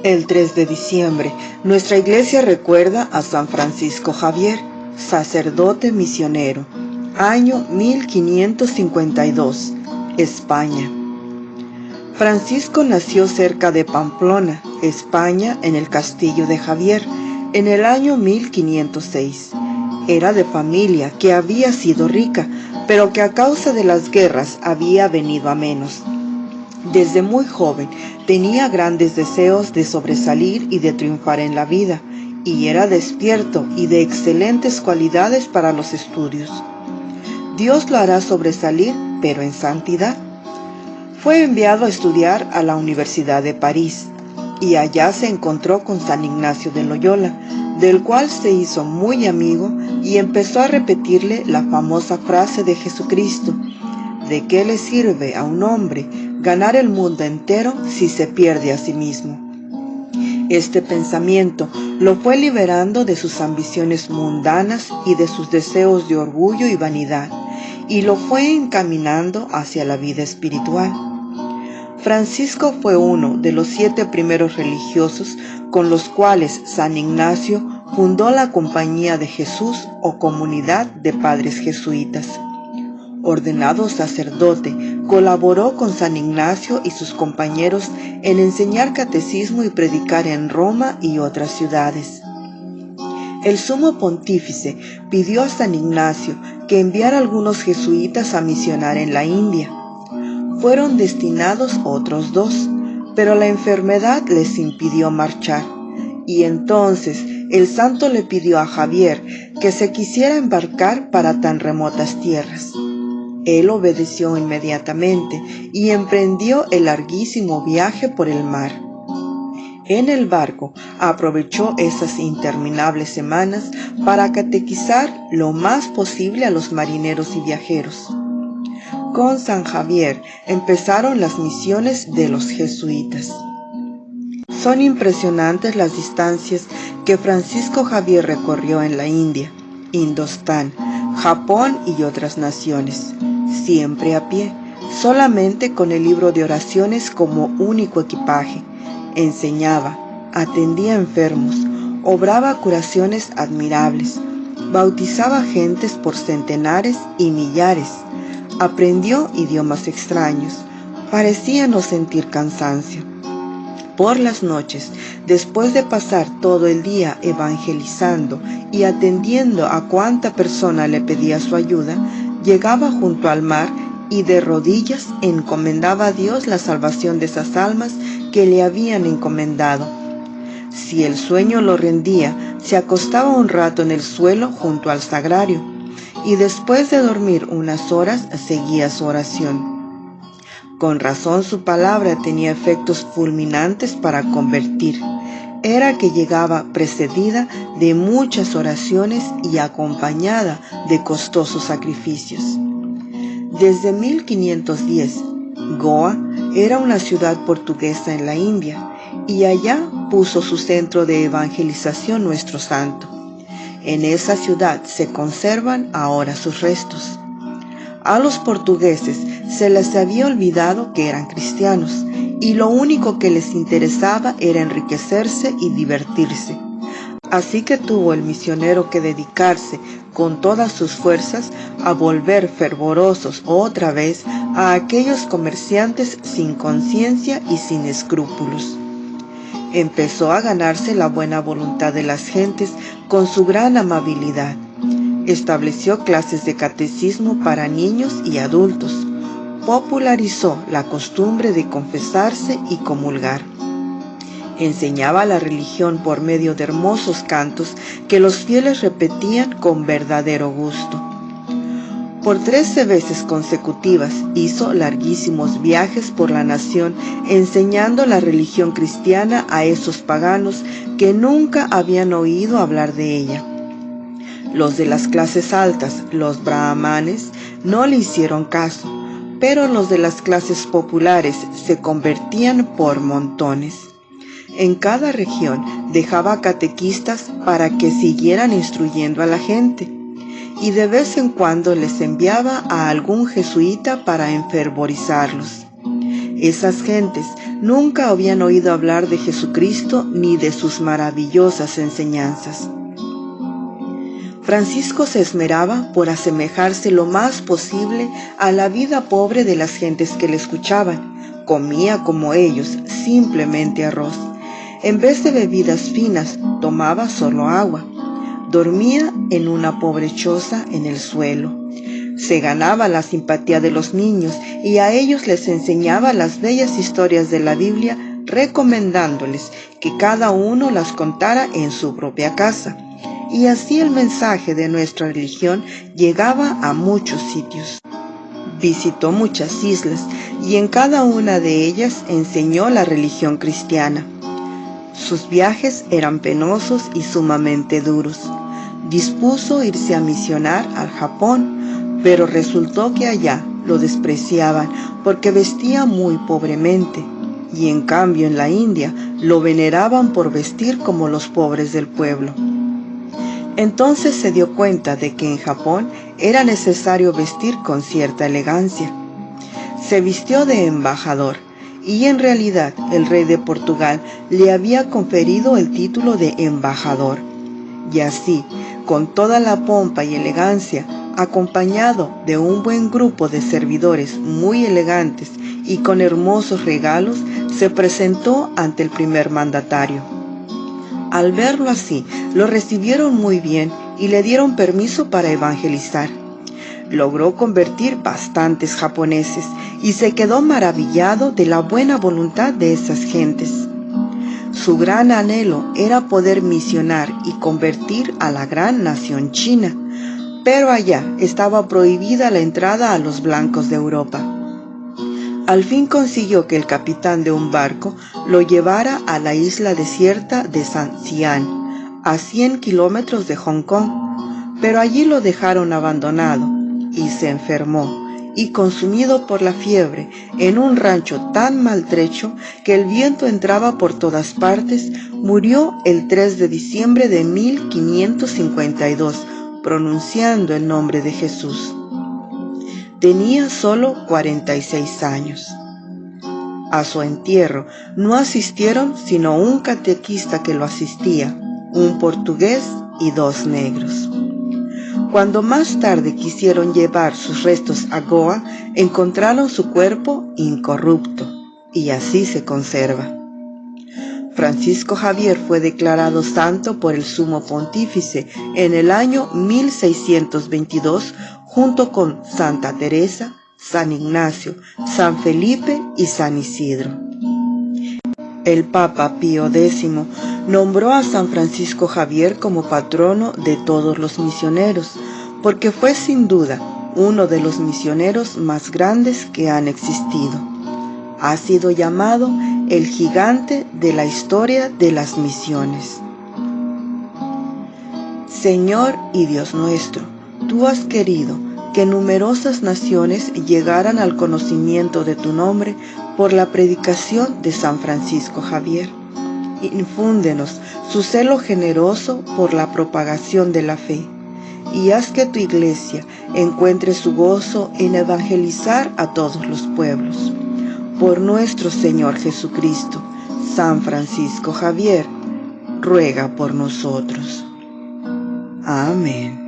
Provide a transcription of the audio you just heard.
El 3 de diciembre, nuestra iglesia recuerda a San Francisco Javier, sacerdote misionero. Año 1552, España. Francisco nació cerca de Pamplona, España, en el castillo de Javier, en el año 1506. Era de familia que había sido rica, pero que a causa de las guerras había venido a menos. Desde muy joven tenía grandes deseos de sobresalir y de triunfar en la vida, y era despierto y de excelentes cualidades para los estudios. Dios lo hará sobresalir, pero en santidad. Fue enviado a estudiar a la Universidad de París, y allá se encontró con San Ignacio de Loyola, del cual se hizo muy amigo y empezó a repetirle la famosa frase de Jesucristo: ¿de qué le sirve a un hombre ganar el mundo entero si se pierde a sí mismo? Este pensamiento lo fue liberando de sus ambiciones mundanas y de sus deseos de orgullo y vanidad, y lo fue encaminando hacia la vida espiritual. Francisco fue uno de los 7 primeros religiosos con los cuales San Ignacio fundó la Compañía de Jesús o Comunidad de Padres Jesuitas. Ordenado sacerdote, colaboró con San Ignacio y sus compañeros en enseñar catecismo y predicar en Roma y otras ciudades. El sumo pontífice pidió a San Ignacio que enviara a algunos jesuitas a misionar en la India. Fueron destinados otros 2, pero la enfermedad les impidió marchar, y entonces el santo le pidió a Javier que se quisiera embarcar para tan remotas tierras. Él obedeció inmediatamente y emprendió el larguísimo viaje por el mar. En el barco aprovechó esas interminables semanas para catequizar lo más posible a los marineros y viajeros. Con San Javier empezaron las misiones de los jesuitas. Son impresionantes las distancias que Francisco Javier recorrió en la India, Indostán, Japón y otras naciones, siempre a pie, solamente con el libro de oraciones como único equipaje. Enseñaba, atendía enfermos, obraba curaciones admirables, bautizaba gentes por centenares y millares, aprendió idiomas extraños, parecía no sentir cansancio. Por las noches, después de pasar todo el día evangelizando y atendiendo a cuanta persona le pedía su ayuda, llegaba junto al mar y de rodillas encomendaba a Dios la salvación de esas almas que le habían encomendado. Si el sueño lo rendía, se acostaba un rato en el suelo junto al sagrario, y después de dormir unas horas seguía su oración. Con razón su palabra tenía efectos fulminantes para convertir. Era que llegaba precedida de muchas oraciones y acompañada de costosos sacrificios. Desde 1510, Goa era una ciudad portuguesa en la India, y allá puso su centro de evangelización nuestro santo. En esa ciudad se conservan ahora sus restos. A los portugueses se les había olvidado que eran cristianos, y lo único que les interesaba era enriquecerse y divertirse. Así que tuvo el misionero que dedicarse con todas sus fuerzas a volver fervorosos otra vez a aquellos comerciantes sin conciencia y sin escrúpulos. Empezó a ganarse la buena voluntad de las gentes con su gran amabilidad. Estableció clases de catecismo para niños y adultos. Popularizó la costumbre de confesarse y comulgar. Enseñaba la religión por medio de hermosos cantos que los fieles repetían con verdadero gusto. Por 13 veces consecutivas hizo larguísimos viajes por la nación enseñando la religión cristiana a esos paganos que nunca habían oído hablar de ella. Los de las clases altas, los brahmanes, no le hicieron caso, pero los de las clases populares se convertían por montones. En cada región dejaba catequistas para que siguieran instruyendo a la gente, y de vez en cuando les enviaba a algún jesuita para enfervorizarlos. Esas gentes nunca habían oído hablar de Jesucristo ni de sus maravillosas enseñanzas. Francisco se esmeraba por asemejarse lo más posible a la vida pobre de las gentes que le escuchaban. Comía como ellos, simplemente arroz. En vez de bebidas finas, tomaba solo agua. Dormía en una pobre choza en el suelo. Se ganaba la simpatía de los niños y a ellos les enseñaba las bellas historias de la Biblia, recomendándoles que cada uno las contara en su propia casa. Y así el mensaje de nuestra religión llegaba a muchos sitios. Visitó muchas islas y en cada una de ellas enseñó la religión cristiana. Sus viajes eran penosos y sumamente duros. Dispuso irse a misionar al Japón, pero resultó que allá lo despreciaban porque vestía muy pobremente, y en cambio en la India lo veneraban por vestir como los pobres del pueblo. Entonces se dio cuenta de que en Japón era necesario vestir con cierta elegancia. Se vistió de embajador, y en realidad el rey de Portugal le había conferido el título de embajador. Y así, con toda la pompa y elegancia, acompañado de un buen grupo de servidores muy elegantes y con hermosos regalos, se presentó ante el primer mandatario. Al verlo así, lo recibieron muy bien y le dieron permiso para evangelizar. Logró convertir bastantes japoneses y se quedó maravillado de la buena voluntad de esas gentes. Su gran anhelo era poder misionar y convertir a la gran nación china, pero allá estaba prohibida la entrada a los blancos de Europa. Al fin consiguió que el capitán de un barco lo llevara a la isla desierta de San Xian, a 100 kilómetros de Hong Kong, pero allí lo dejaron abandonado y se enfermó, y consumido por la fiebre, en un rancho tan maltrecho que el viento entraba por todas partes, murió el 3 de diciembre de 1552, pronunciando el nombre de Jesús. Tenía solo 46 años. A su entierro no asistieron sino un catequista que lo asistía, un portugués y 2 negros. Cuando más tarde quisieron llevar sus restos a Goa, encontraron su cuerpo incorrupto, y así se conserva. Francisco Javier fue declarado santo por el Sumo Pontífice en el año 1622, junto con Santa Teresa, San Ignacio, San Felipe y San Isidro. El Papa Pío X nombró a San Francisco Javier como patrono de todos los misioneros, porque fue sin duda uno de los misioneros más grandes que han existido. Ha sido llamado el gigante de la historia de las misiones. Señor y Dios nuestro, tú has querido que numerosas naciones llegaran al conocimiento de tu nombre por la predicación de San Francisco Javier. Infúndenos su celo generoso por la propagación de la fe, y haz que tu iglesia encuentre su gozo en evangelizar a todos los pueblos. Por nuestro Señor Jesucristo, San Francisco Javier, ruega por nosotros. Amén.